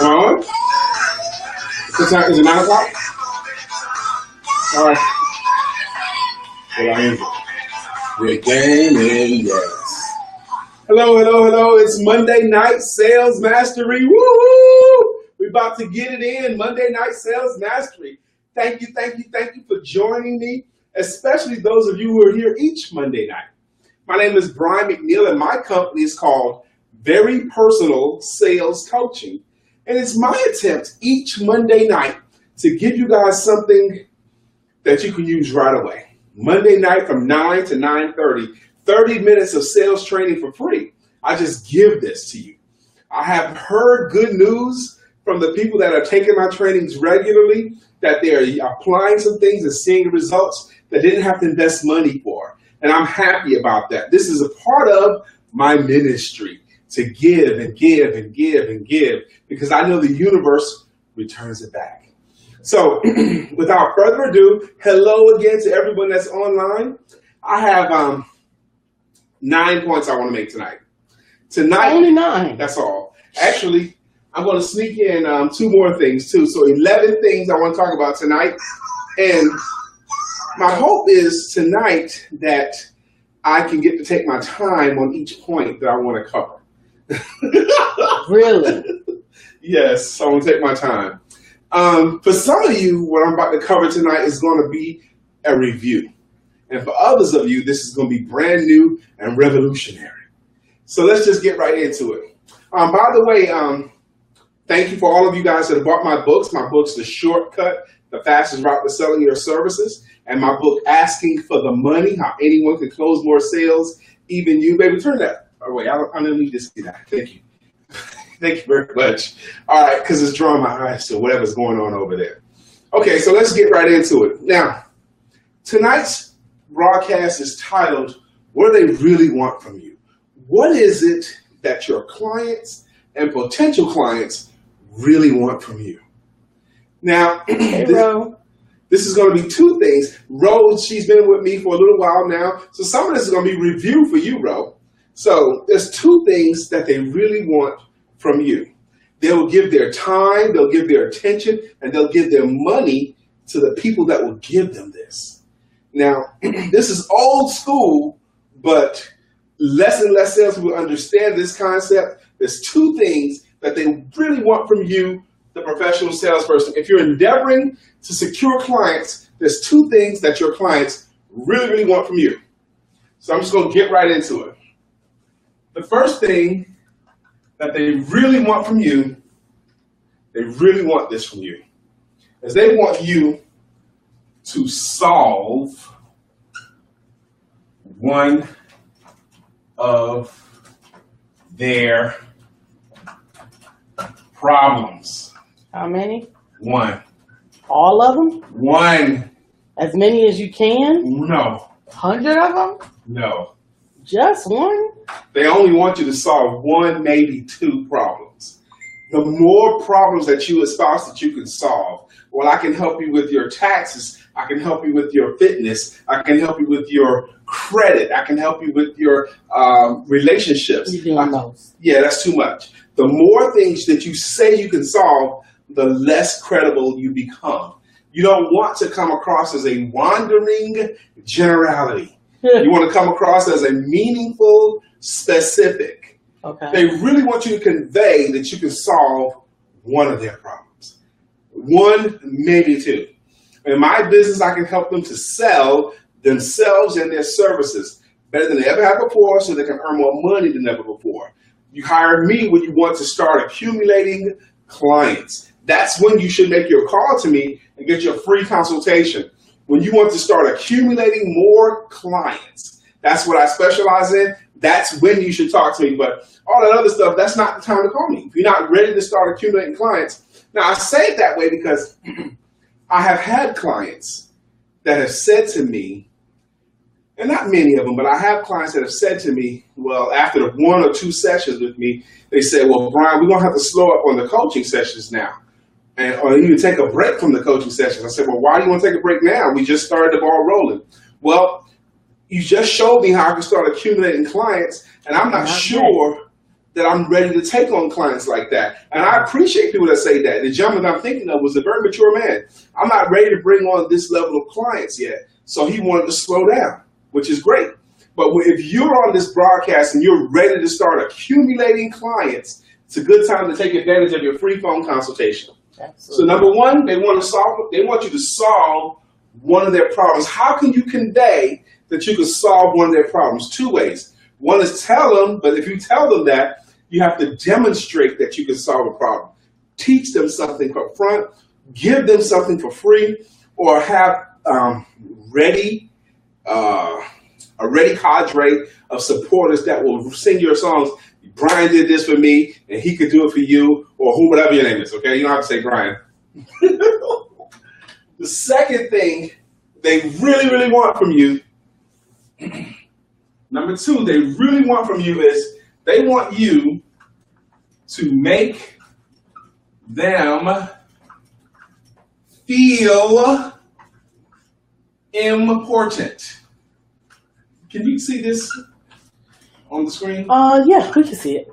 What time is it? 9 o'clock? All right. Well, I am. We're gaming, yes. Hello. It's Monday Night Sales Mastery. Woo-hoo! We're about to get it in. Monday Night Sales Mastery. Thank you for joining me, especially those of you who are here each Monday night. My name is Brian McNeill, and my company is called Very Personal Sales Coaching. And it's my attempt each Monday night to give you guys something that you can use right away. Monday night from 9 to 9:30, 30 minutes of sales training for free. I just give this to you. I have heard good news from the people that are taking my trainings regularly, that they're applying some things and seeing results that didn't have to invest money for. And I'm happy about that. This is a part of my ministry, to give and give and give and give, because I know the universe returns it back. So without further ado, hello again to everyone that's online. I have 9 points I want to make tonight. Only 9. That's all. Actually, I'm going to sneak in 2 more things too. So 11 things I want to talk about tonight. And my hope is tonight that I can get to take my time on each point that I want to cover. Really? Yes, I want to take my time. For some of you, what I'm about to cover tonight is going to be a review. And for others of you, this is going to be brand new and revolutionary. So let's just get right into it. By the way, thank you for all of you guys that have bought my books. My book's The Shortcut, The Fastest Route to Selling Your Services. And my book, Asking for the Money, How Anyone Can Close More Sales, Even You. Baby, turn that. Oh, wait, I don't need to see that. Thank you. Thank you very much. All right, because it's drawing my eyes to whatever's going on over there. Okay, so let's get right into it. Now, tonight's broadcast is titled, What Do They Really Want From You? What is it that your clients and potential clients really want from you? Now, Hey, Ro. This is going to be 2 things. Rose, she's been with me for a little while now, so some of this is going to be review for you, Ro. So there's 2 things that they really want from you. They will give their time, they'll give their attention, and they'll give their money to the people that will give them this. Now, this is old school, but less and less salespeople understand this concept. There's 2 things that they really want from you, the professional salesperson. If you're endeavoring to secure clients, there's 2 things that your clients really want from you. So I'm just going to get right into it. The first thing that they really want from you, they really want this from you, is they want you to solve one of their problems. How many? 1. All of them? 1. As many as you can? No. 100 of them? No. Just 1? They only want you to solve 1, maybe 2 problems. The more problems that you espouse that you can solve, well, I can help you with your taxes. I can help you with your fitness. I can help you with your credit. I can help you with your relationships. You're doing those. Yeah, that's too much. The more things that you say you can solve, the less credible you become. You don't want to come across as a wandering generality. You want to come across as a meaningful, specific. Okay. They really want you to convey that you can solve 1 of their problems. 1, maybe 2. In my business, I can help them to sell themselves and their services better than they ever have before, so they can earn more money than ever before. You hire me when you want to start accumulating clients. That's when you should make your call to me and get your free consultation. When you want to start accumulating more clients, that's what I specialize in. That's when you should talk to me. But all that other stuff, that's not the time to call me. If you're not ready to start accumulating clients. Now, I say it that way because I have had clients that have said to me, and not many of them, but I have clients that have said to me, well, after the 1 or 2 sessions with me, they say, well, Brian, we're going to have to slow up on the coaching sessions now. Or even take a break from the coaching sessions. I said, well, why do you want to take a break now? We just started the ball rolling. Well, you just showed me how I can start accumulating clients, and I'm not sure that I'm ready to take on clients like that. And I appreciate people that say that. The gentleman I'm thinking of was a very mature man. I'm not ready to bring on this level of clients yet. So he wanted to slow down, which is great. But if you're on this broadcast and you're ready to start accumulating clients, it's a good time to take advantage of your free phone consultation. Absolutely. So number one, they want you to solve one of their problems. How can you convey that you can solve one of their problems? Two ways. One is tell them, but if you tell them that, you have to demonstrate that you can solve a problem. Teach them something up front, give them something for free, or have a ready cadre of supporters that will sing your songs. Brian did this for me, and he could do it for you, or whatever your name is, okay? You don't have to say Brian. The second thing they really, really want from you, number two, they really want from you is they want you to make them feel important. Can you see this on the screen? Yeah, we can see it.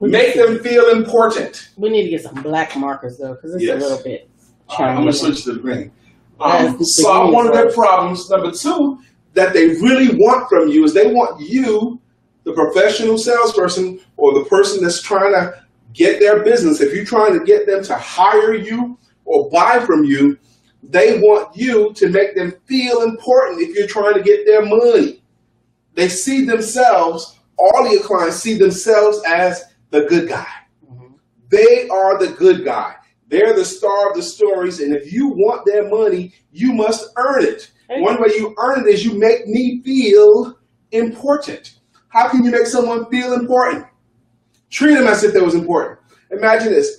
Make them feel important. We need to get some black markers though, because it's a little bit. I'm gonna switch to the green. Solve one of their problems. Number two, that they really want from you is they want you, the professional salesperson or the person that's trying to get their business. If you're trying to get them to hire you or buy from you, they want you to make them feel important if you're trying to get their money. They see themselves, all of your clients see themselves as the good guy. Mm-hmm. They are the good guy. They're the star of the stories, and if you want their money, you must earn it. Hey. One way you earn it is you make me feel important. How can you make someone feel important? Treat them as if they was important. Imagine this.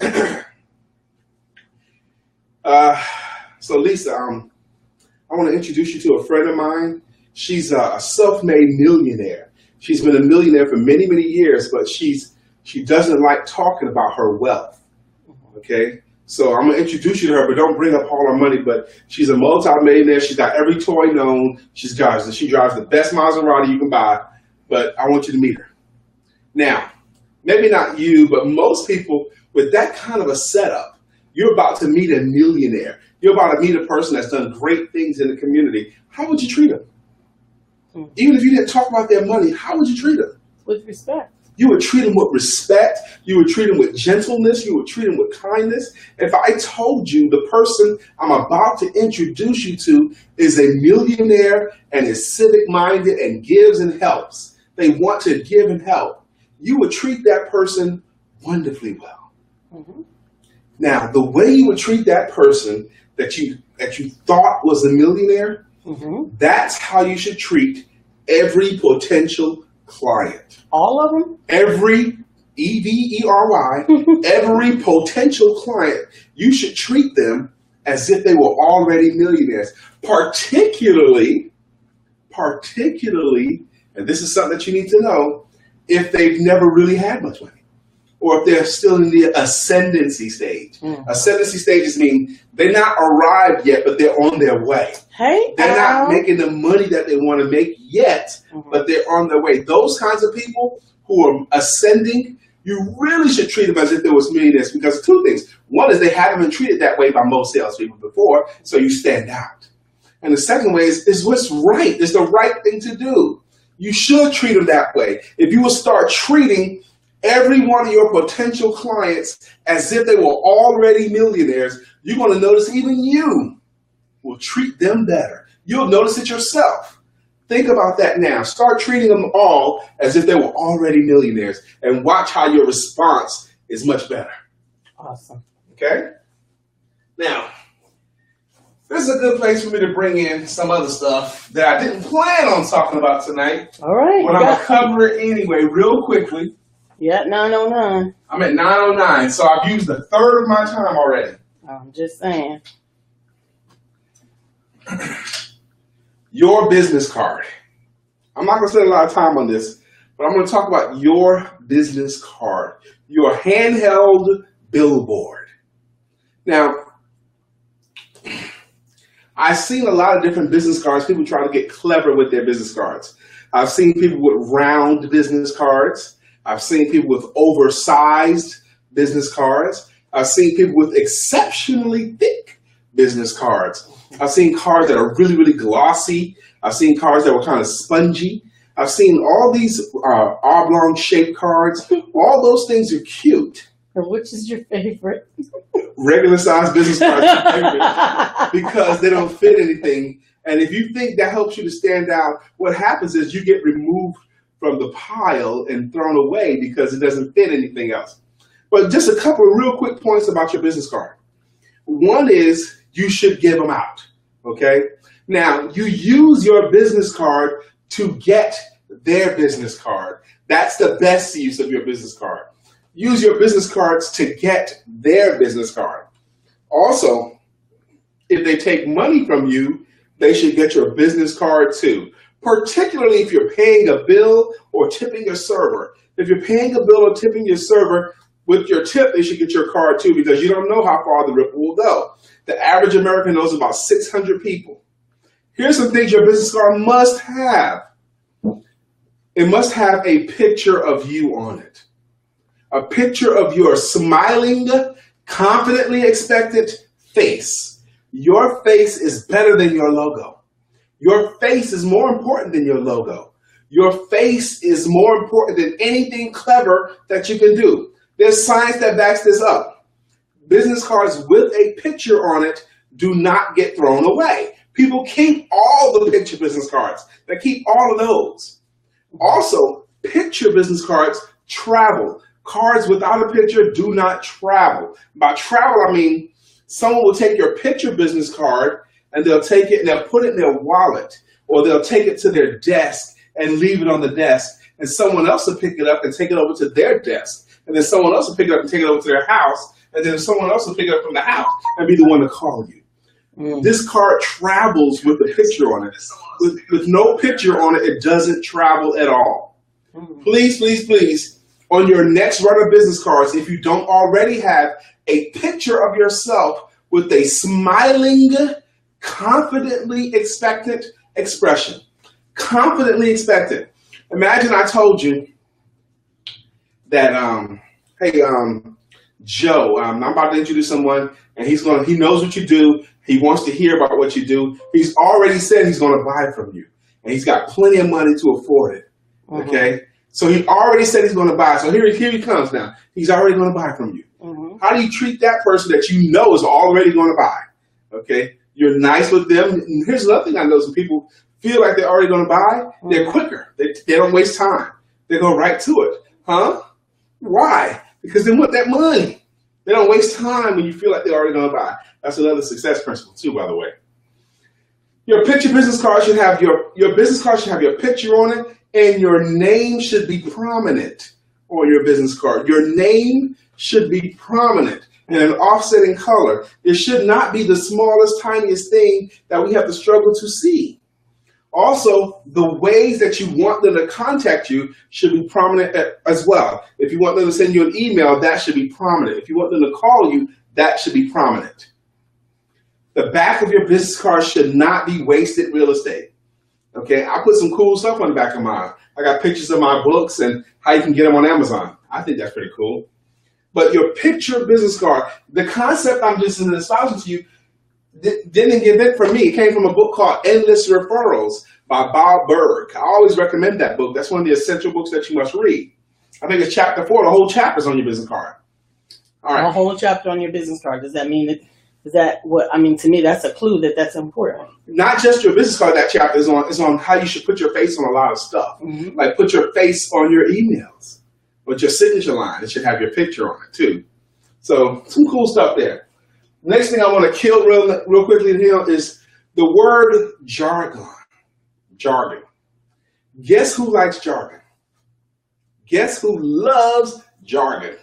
So Lisa, I want to introduce you to a friend of mine. She's a self-made millionaire. She's been a millionaire for many, many years, but she doesn't like talking about her wealth. Okay? So I'm going to introduce you to her, but don't bring up all her money. But she's a multi-millionaire. She's got every toy known. She drives the best Maserati you can buy. But I want you to meet her. Now, maybe not you, but most people with that kind of a setup, you're about to meet a millionaire. You're about to meet a person that's done great things in the community. How would you treat them? Mm-hmm. Even if you didn't talk about their money, how would you treat them? With respect. You would treat them with respect. You would treat them with gentleness. You would treat them with kindness. If I told you the person I'm about to introduce you to is a millionaire and is civic-minded and gives and helps, they want to give and help, you would treat that person wonderfully well. Mm-hmm. Now, the way you would treat that person that you thought was a millionaire, mm-hmm. that's how you should treat every potential client. All of them? Every, E-V-E-R-Y, every potential client, you should treat them as if they were already millionaires. Particularly, and this is something that you need to know, if they've never really had much money. Or if they're still in the ascendancy stage. Mm. Ascendancy stages mean they're not arrived yet, but they're on their way. Hey, they're not making the money that they want to make yet, mm-hmm. but they're on their way. Those kinds of people who are ascending, you really should treat them as if they was millionaires because of two things. One is they haven't been treated that way by most salespeople before, so you stand out. And the second way is what's right. It's the right thing to do. You should treat them that way. If you will start treating every one of your potential clients as if they were already millionaires, you're going to notice even you will treat them better. You'll notice it yourself. Think about that now. Start treating them all as if they were already millionaires and watch how your response is much better. Awesome. Okay? Now, this is a good place for me to bring in some other stuff that I didn't plan on talking about tonight. All right. But I'm going to cover it anyway real quickly. Yeah, 9:09. I'm at 9:09, so I've used a third of my time already. I'm just saying. Your business card. I'm not going to spend a lot of time on this, but I'm going to talk about your business card, your handheld billboard. Now, I've seen a lot of different business cards, people trying to get clever with their business cards. I've seen people with round business cards. I've seen people with oversized business cards. I've seen people with exceptionally thick business cards. I've seen cards that are really, really glossy. I've seen cards that were kind of spongy. I've seen all these oblong shaped cards. All those things are cute. Which is your favorite? Regular size business cards are favorite because they don't fit anything. And if you think that helps you to stand out, what happens is you get removed from the pile and thrown away because it doesn't fit anything else. But just a couple of real quick points about your business card. One is you should give them out, okay? Now, you use your business card to get their business card. That's the best use of your business card. Use your business cards to get their business card. Also, if they take money from you, they should get your business card too, particularly if you're paying a bill or tipping your server. If you're paying a bill or tipping your server, with your tip, they should get your card too, because you don't know how far the ripple will go. The average American knows about 600 people. Here's some things your business card must have. It must have a picture of you on it. A picture of your smiling, confidently expectant face. Your face is better than your logo. Your face is more important than your logo. Your face is more important than anything clever that you can do. There's science that backs this up. Business cards with a picture on it do not get thrown away. People keep all the picture business cards. They keep all of those. Also, picture business cards travel. Cards without a picture do not travel. By travel, I mean someone will take your picture business card and they'll take it and they'll put it in their wallet, or they'll take it to their desk and leave it on the desk, and someone else will pick it up and take it over to their desk. And then someone else will pick it up and take it over to their house. And then someone else will pick it up from the house and be the one to call you. This card travels with a picture on it. With no picture on it, it doesn't travel at all. Please, please, please, on your next run of business cards, if you don't already have a picture of yourself with a smiling, confidently expectant expression. Confidently expectant. Imagine I told you that, hey, Joe, I'm about to introduce someone, and he knows what you do. He wants to hear about what you do. He's already said he's going to buy from you, and he's got plenty of money to afford it. Okay, so he already said he's going to buy. So here he comes now. He's already going to buy from you. How do you treat that person that you know is already going to buy? Okay, you're nice with them. And here's another thing I know: some people feel like they're already going to buy. They're quicker. They don't waste time. They go right to it. Huh? Why? Because they want that money. They don't waste time when you feel like they're already going to buy. That's another success principle too, by the way. Your picture business card should have your business card should have your picture on it, and your name should be prominent on your business card. Your name should be prominent in an offsetting color. It should not be the smallest, tiniest thing that we have to struggle to see. Also, the ways that you want them to contact you should be prominent as well. If you want them to send you an email, that should be prominent. If you want them to call you, that should be prominent. The back of your business card should not be wasted real estate. Okay, I put some cool stuff on the back of mine. I got pictures of my books and how you can get them on Amazon. I think that's pretty cool. But your picture business card, the concept I'm just espousing to you, didn't get it from me. It came from a book called Endless Referrals by Bob Berg. I always recommend that book. That's one of the essential books that you must read. I think it's chapter 4. The whole chapter's on your business card. All right. A whole chapter on your business card. Does that mean that? Is that what? I mean, to me, that's a clue that that's important. Not just your business card. That chapter is on how you should put your face on a lot of stuff. Like put your face on your emails, with your signature line. It should have your picture on it too. So some cool stuff there. Next thing I want to kill real quickly here is the word jargon. Jargon. Guess who likes jargon? Guess who loves jargon?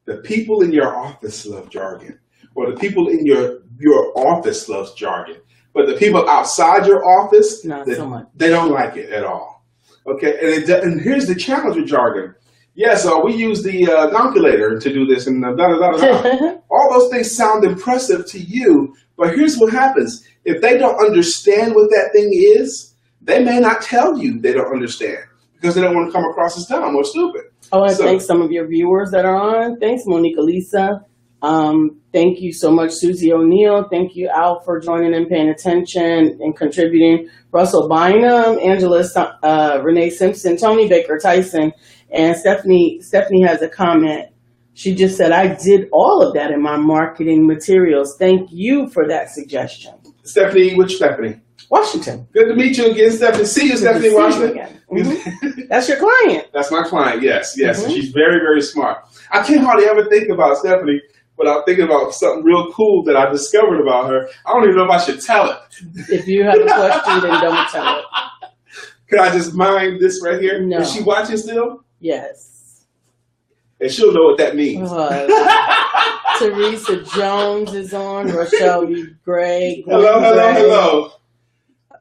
The people in your office love jargon. Or the people in your office loves jargon. But the people outside your office, they don't like it at all. Okay, and here's the challenge with jargon. Yeah, so we use the calculator to do this and all those things sound impressive to you, but here's what happens. If they don't understand what that thing is, they may not tell you they don't understand because they don't want to come across as dumb or stupid. I want to thank some of your viewers that are on. Thanks, Monica Lisa. Thank you so much, Susie O'Neill. Thank you, Al, for joining and paying attention and contributing. Russell Bynum, Angela, Renee Simpson, Tony Baker Tyson, and Stephanie. Stephanie has a comment. She just said, I did all of that in my marketing materials. Thank you for that suggestion. Stephanie, which Stephanie? Washington. Good to meet you again, Stephanie. See you, Stephanie Washington. Mm-hmm. That's your client. That's my client, yes. Mm-hmm. And she's very, very smart. I can't hardly ever think about Stephanie without thinking about something real cool that I discovered about her. I don't even know if I should tell it. If you have a question, then don't tell it. Could I just mind this right here? No. Is she watching still? Yes. And she'll know what that means. Teresa Jones is on. Rochelle Gray. Hello.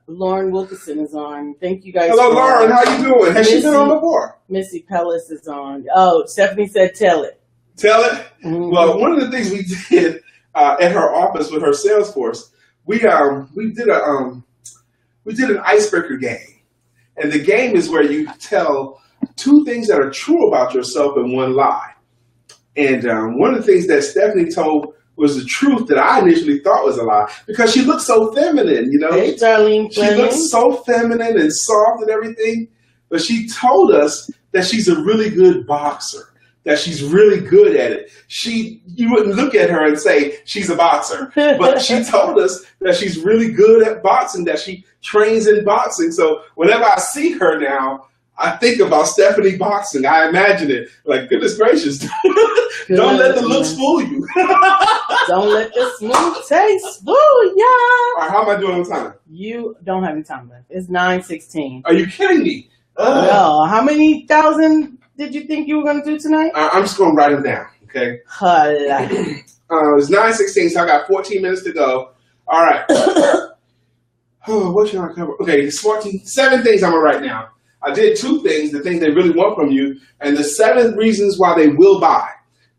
Lauren Wilkerson is on. Thank you guys. Hello, Lauren. How you doing? Has she been on before? Missy Pellis is on. Oh, Stephanie said tell it. Tell it? Mm-hmm. Well, one of the things we did at her office with her sales force, we did an icebreaker game. And the game is where you tell 2 things that are true about yourself and 1 lie. And one of the things that Stephanie told was the truth that I initially thought was a lie, because she looked so feminine, you know. Hey, Darlene She looked so feminine and soft and everything. But she told us that she's a really good boxer, that she's really good at it. You wouldn't look at her and say she's a boxer, but she told us that she's really good at boxing, that she trains in boxing. So whenever I see her now, I think about Stephanie boxing. I imagine it. Like, goodness gracious. Don't let the looks fool you. Don't let the smooth taste fool ya. All right, how am I doing on time? You don't have any time left. It's 9:16. Are you kidding me? No. How many thousand did you think you were going to do tonight? I'm just going to write them down, okay? It's 9:16, so I got 14 minutes to go. All right. What should I cover? Okay, it's 7 things I'm going to write now. I did 2 things, the things they really want from you, and the 7 reasons why they will buy.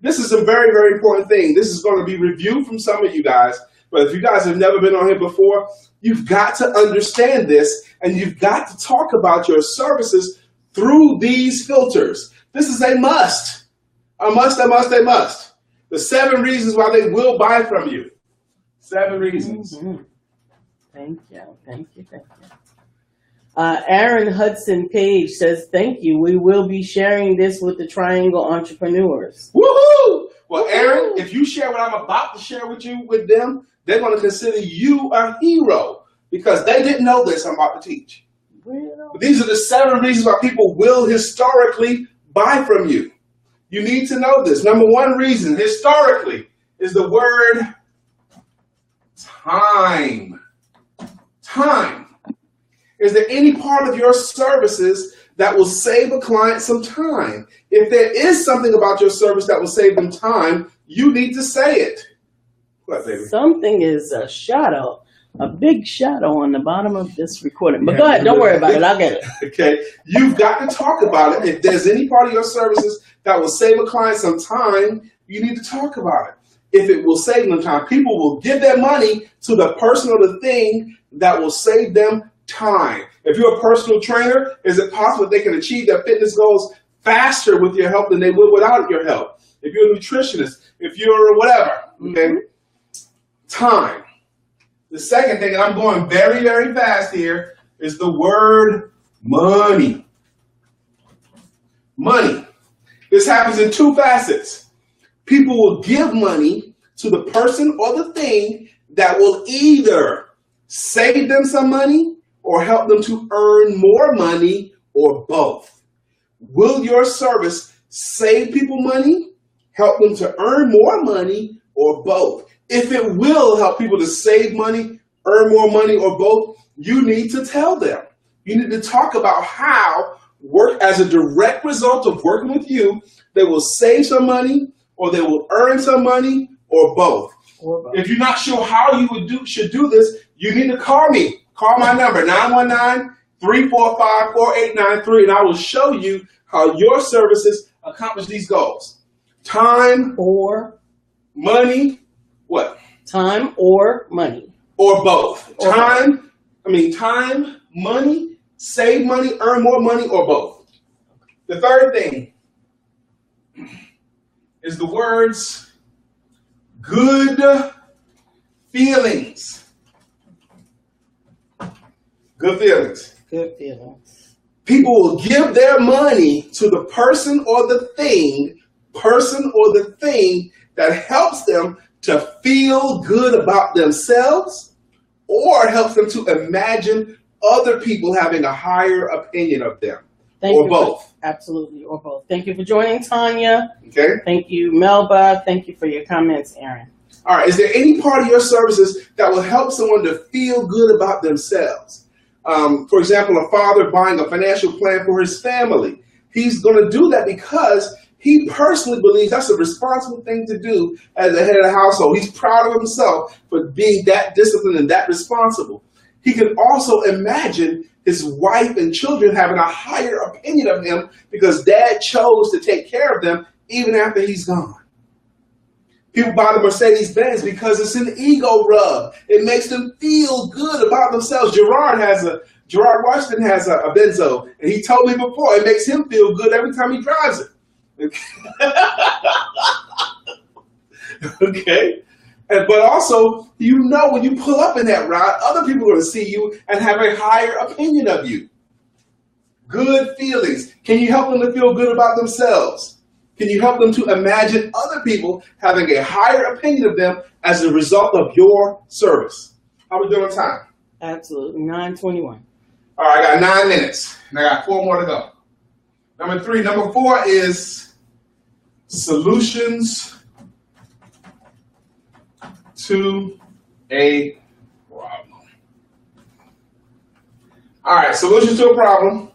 This is a very, very important thing. This is going to be reviewed from some of you guys, but if you guys have never been on here before, you've got to understand this, and you've got to talk about your services through these filters. This is a must. A must. The 7 reasons why they will buy from you. 7 reasons. Mm-hmm. Thank you. Aaron Hudson Page says, thank you. We will be sharing this with the Triangle Entrepreneurs. Woohoo! Well, Aaron, if you share what I'm about to share with you with them, they're going to consider you a hero, because they didn't know this I'm about to teach. Well, but these are the 7 reasons why people will historically buy from you. You need to know this. Number 1 reason, historically, is the word time. Time. Is there any part of your services that will save a client some time? If there is something about your service that will save them time, you need to say it. What, baby? Something is a shadow, a big shadow on the bottom of this recording. But go ahead, don't worry about it. I'll get it. Okay. You've got to talk about it. If there's any part of your services that will save a client some time, you need to talk about it. If it will save them time, people will give their money to the person or the thing that will save them time. If you're a personal trainer, is it possible that they can achieve their fitness goals faster with your help than they would without your help? If you're a nutritionist, if you're whatever, okay? Time. The second thing, and I'm going very, very fast here, is the word money. Money. This happens in 2 facets. People will give money to the person or the thing that will either save them some money or help them to earn more money, or both. Will your service save people money, help them to earn more money, or both? If it will help people to save money, earn more money, or both, you need to tell them. You need to talk about how, work as a direct result of working with you, they will save some money, or they will earn some money, or both. If you're not sure how you should do this, you need to call me. Call my number, 919-345-4893, and I will show you how your services accomplish these goals. Time or money, what? Time or money. Or both. Or time, money, save money, earn more money, or both. The third thing, is the words good feelings. Good feelings. Good feelings. People will give their money to the person or the thing that helps them to feel good about themselves or helps them to imagine other people having a higher opinion of them. Or both. Absolutely, or both. Thank you for joining, Tanya. Okay. Thank you, Melba. Thank you for your comments, Aaron. All right. Is there any part of your services that will help someone to feel good about themselves? For example, a father buying a financial plan for his family. He's going to do that because he personally believes that's a responsible thing to do as the head of the household. He's proud of himself for being that disciplined and that responsible. He can also imagine his wife and children having a higher opinion of him because dad chose to take care of them even after he's gone. People buy the Mercedes-Benz because it's an ego rub. It makes them feel good about themselves. Gerard Washington has a Benzo, and he told me before it makes him feel good every time he drives it. Okay. But also, when you pull up in that ride, other people are going to see you and have a higher opinion of you. Good feelings. Can you help them to feel good about themselves? Can you help them to imagine other people having a higher opinion of them as a result of your service? How are we doing on time? Absolutely. 9:21. All right, I got 9 minutes, and I got 4 more to go. Number 4 is solutions to a problem. All right, solutions to a problem.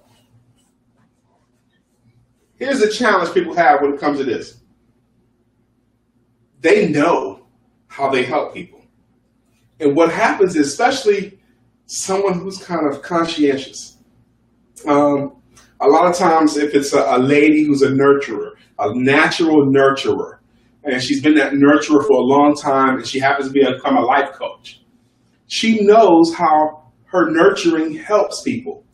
Here's the challenge people have when it comes to this. They know how they help people. And what happens is, especially someone who's kind of conscientious, a lot of times if it's a lady who's a nurturer, a natural nurturer, and she's been that nurturer for a long time, and she happens to become a life coach, she knows how her nurturing helps people,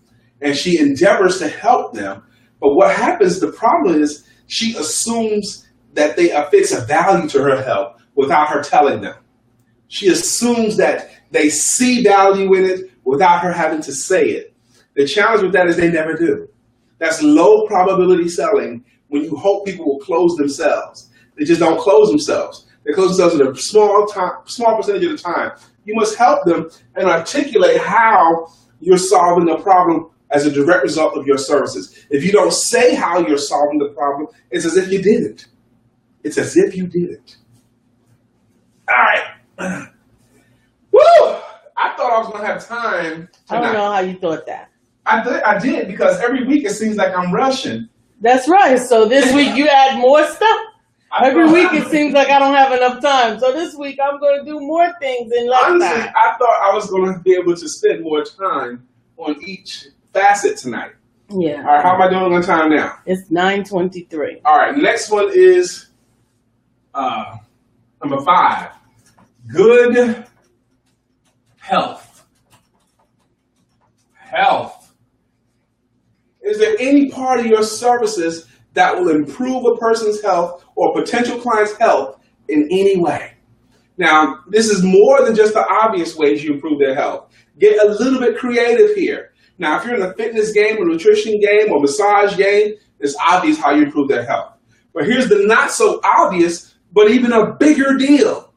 and she endeavors to help them. But what happens, the problem is, she assumes that they affix a value to her help without her telling them. She assumes that they see value in it without her having to say it. The challenge with that is they never do. That's low probability selling when you hope people will close themselves. They just don't close themselves. They close themselves at a small percentage of the time. You must help them and articulate how you're solving the problem as a direct result of your services. If you don't say how you're solving the problem, it's as if you didn't. It's as if you didn't. All right. Woo! I thought I was going to have time tonight. I don't know how you thought that. I did, because every week it seems like I'm rushing. That's right. So this week you add more stuff? Every week it seems like I don't have enough time. So this week I'm going to do more things in less time. Honestly, I thought I was going to be able to spend more time on each facet tonight. Yeah. All right, how am I doing on time now? It's 9:23. All right, the next one is number 5. Good health. Health. Is there any part of your services that will improve a person's health or a potential client's health in any way? Now, this is more than just the obvious ways you improve their health. Get a little bit creative here. Now, if you're in a fitness game, or nutrition game, or massage game, it's obvious how you improve their health. But here's the not so obvious, but even a bigger deal.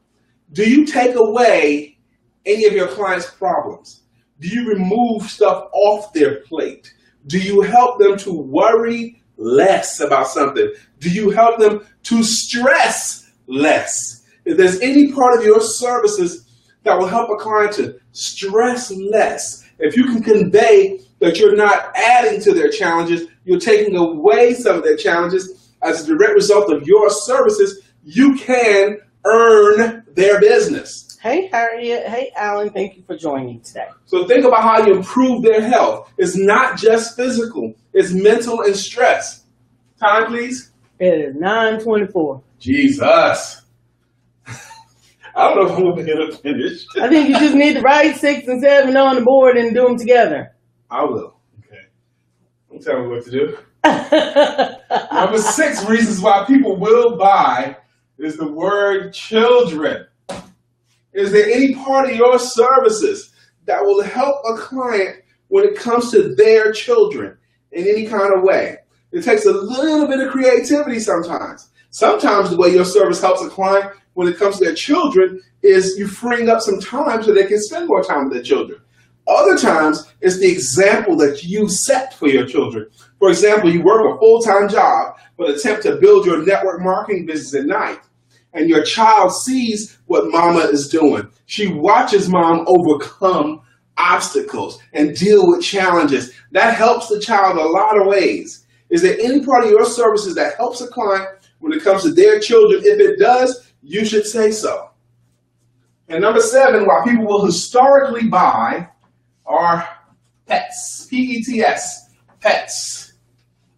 Do you take away any of your clients' problems? Do you remove stuff off their plate? Do you help them to worry less about something? Do you help them to stress less? If there's any part of your services that will help a client to stress less, if you can convey that you're not adding to their challenges, you're taking away some of their challenges as a direct result of your services, you can earn their business. Hey, Harriet. Hey, Alan. Thank you for joining today. So think about how you improve their health. It's not just physical. It's mental and stress. Time, please. It is 9:24. Jesus. I don't know if I'm going to be able to finish. I think you just need to write 6 and 7 on the board and do them together. I will. Okay. Don't tell me what to do. Number 6 reasons why people will buy is the word children. Is there any part of your services that will help a client when it comes to their children in any kind of way? It takes a little bit of creativity sometimes. Sometimes the way your service helps a client when it comes to their children is you freeing up some time so they can spend more time with their children. Other times, it's the example that you set for your children. For example, you work a full-time job but attempt to build your network marketing business at night. And your child sees what mama is doing. She watches mom overcome obstacles and deal with challenges. That helps the child a lot of ways. Is there any part of your services that helps a client when it comes to their children? If it does, you should say so. And number 7, why people will historically buy are pets. P-E-T-S, pets.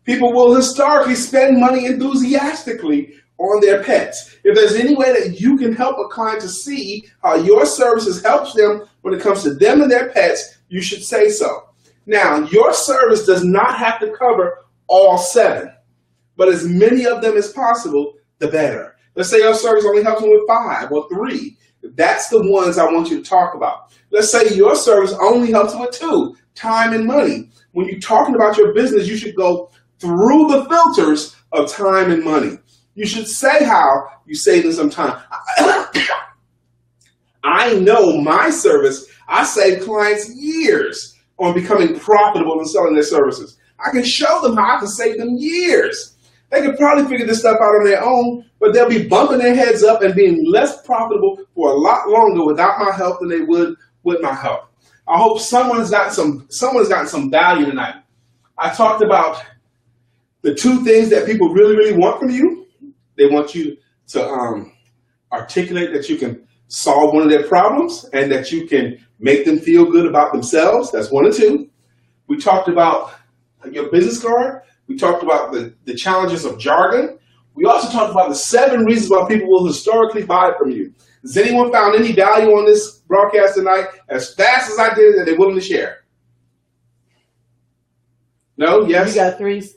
People will historically spend money enthusiastically on their pets. If there's any way that you can help a client to see how your services helps them when it comes to them and their pets, you should say so. Now, your service does not have to cover all 7, but as many of them as possible, the better. Let's say your service only helps them with 5 or 3. That's the ones I want you to talk about. Let's say your service only helps them with 2, time and money. When you're talking about your business, you should go through the filters of time and money. You should say how you save them some time. I know my service, I save clients years on becoming profitable and selling their services. I can show them how I can save them years. They could probably figure this stuff out on their own, but they'll be bumping their heads up and being less profitable for a lot longer without my help than they would with my help. I hope someone's gotten some value tonight. I talked about the 2 things that people really, really want from you. They want you to articulate that you can solve one of their problems and that you can make them feel good about themselves. That's 1 and 2. We talked about your business card. We talked about the challenges of jargon. We also talked about the 7 reasons why people will historically buy from you. Has anyone found any value on this broadcast tonight as fast as I did that they're willing to share? No? Yes?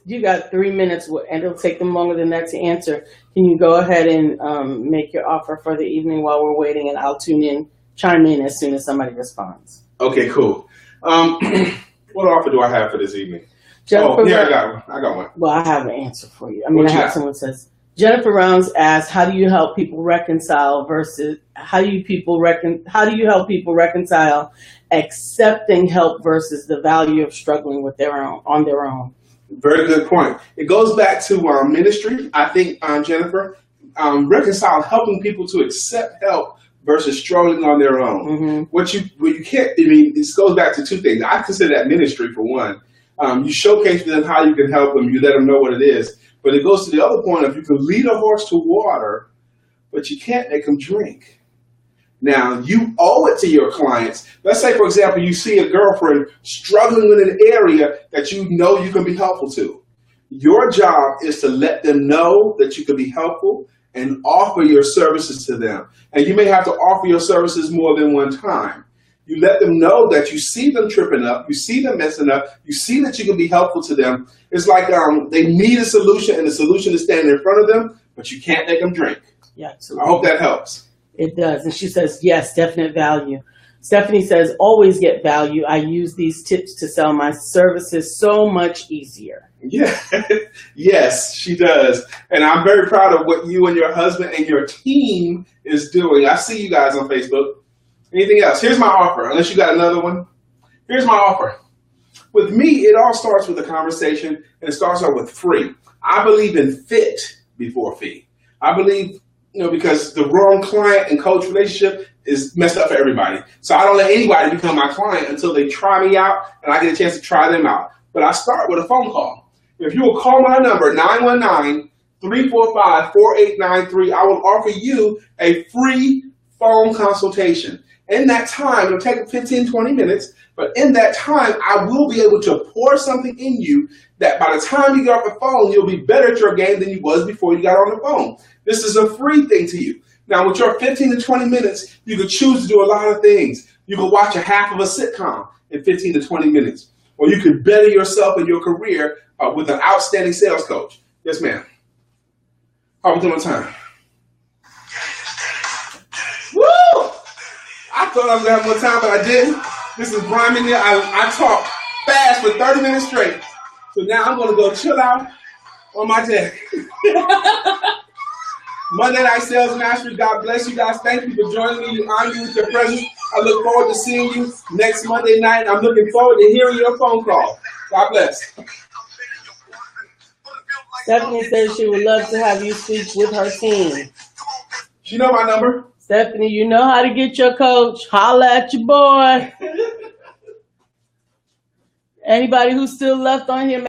You got 3 minutes, and it'll take them longer than that to answer. Can you go ahead and make your offer for the evening while we're waiting, and I'll chime in as soon as somebody responds. Okay, cool. What offer do I have for this evening? Jennifer, I got one. Well, I have an answer for you. I have someone says, Jennifer Rounds asks, how do you help people reconcile accepting help versus the value of struggling with on their own? Very good point. It goes back to ministry. I think, Jennifer, reconcile helping people to accept help versus struggling on their own. Mm-hmm. What you can't, this goes back to 2 things. I consider that ministry for one. You showcase to them how you can help them. You let them know what it is. But it goes to the other point of you can lead a horse to water, but you can't make them drink. Now, you owe it to your clients. Let's say, for example, you see a girlfriend struggling in an area that you know you can be helpful to. Your job is to let them know that you can be helpful and offer your services to them. And you may have to offer your services more than one time. You let them know that you see them tripping up, you see them messing up, you see that you can be helpful to them. It's like they need a solution and the solution is standing in front of them, but you can't make them drink. Yeah, absolutely. I hope that helps. It does. And she says, yes, definite value. Stephanie says, always get value. I use these tips to sell my services so much easier. Yeah, yes, she does. And I'm very proud of what you and your husband and your team is doing. I see you guys on Facebook. Anything else? Here's my offer, unless you got another one. Here's my offer. With me, it all starts with a conversation, and it starts out with free. I believe in fit before fee. I believe, because the wrong client and coach relationship is messed up for everybody. So I don't let anybody become my client until they try me out and I get a chance to try them out. But I start with a phone call. If you will call my number, 919-345-4893, I will offer you a free phone consultation. In that time, it'll take 15, 20 minutes, but in that time, I will be able to pour something in you that by the time you get off the phone, you'll be better at your game than you was before you got on the phone. This is a free thing to you. Now, with your 15 to 20 minutes, you could choose to do a lot of things. You could watch a half of a sitcom in 15 to 20 minutes. or you can better yourself in your career with an outstanding sales coach. Yes, ma'am. How are we doing on time? Woo! I thought I was going to have more time, but I didn't. This is Brian McNeill. I talked fast for 30 minutes straight. So now I'm going to go chill out on my deck. Monday Night Sales Mastery. God bless you guys. Thank you for joining me. You honor you with your presence. I look forward to seeing you next Monday night. I'm looking forward to hearing your phone call. God bless. Stephanie says she would love to have you speak with her team. She know my number. Stephanie, you know how to get your coach. Holla at your boy. Anybody who's still left on here,